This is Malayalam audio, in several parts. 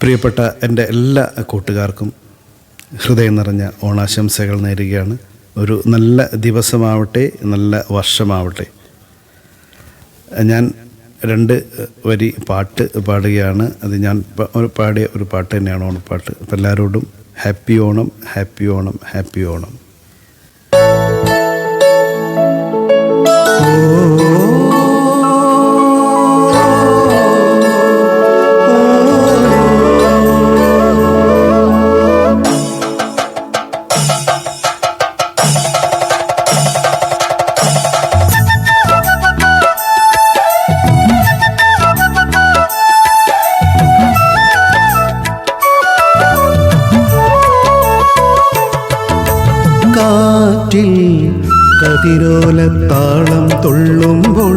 പ്രിയപ്പെട്ട എൻ്റെ എല്ലാ കൂട്ടുകാർക്കും ഹൃദയം നിറഞ്ഞ ഓണാശംസകൾ നേരുകയാണ്. ഒരു നല്ല ദിവസമാവട്ടെ, നല്ല വർഷമാവട്ടെ. ഞാൻ 2 വരി പാട്ട് പാടുകയാണ്. അത് ഞാൻ പാടിയ ഒരു പാട്ട് തന്നെയാണ് ഓണപ്പാട്ട്. അപ്പോൾ എല്ലാവരോടും happy Onam, happy Onam, happy Onam. കാറ്റിൽ കതിരോലത്താളം തുള്ളുമ്പോൾ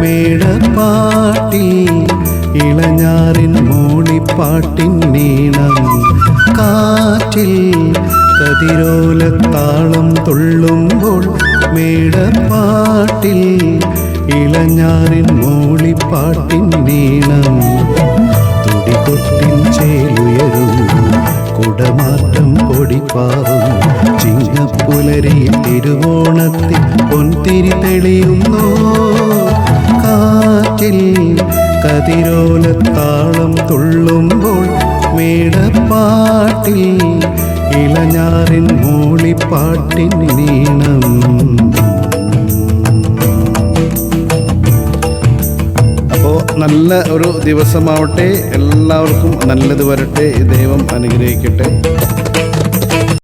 മേടപ്പാട്ടിൽ ഇളഞ്ഞാറിൻ മൂളിപ്പാട്ടിൻ നീണം. കാറ്റിൽ കതിരോലത്താളം തുള്ളുമ്പോൾ മേടപ്പാട്ടിൽ ഇളഞ്ഞാറിൻ മൂളിപ്പാട്ടിൻ നീണം. തുടികൊട്ടിൻ ചേലുയരും കുടമാറ്റം പൊടിപ്പാറും ചിങ്ങപ്പുലരിയിൽ തിരുവോണത്തിൽ പൊൻതിരി തെളിയുന്നു. കാറ്റിൽ കതിരോലത്താളം തുള്ളുമ്പോൾ മേടപ്പാട്ടിൽ ഇളഞ്ഞാറിൻ മൂളിപ്പാട്ടിൻ നീണം. അപ്പോൾ നല്ല ഒരു ദിവസമാവട്ടെ, എല്ലാവർക്കും നല്ലത് വരട്ടെ, ദൈവം അനുഗ്രഹിക്കട്ടെ.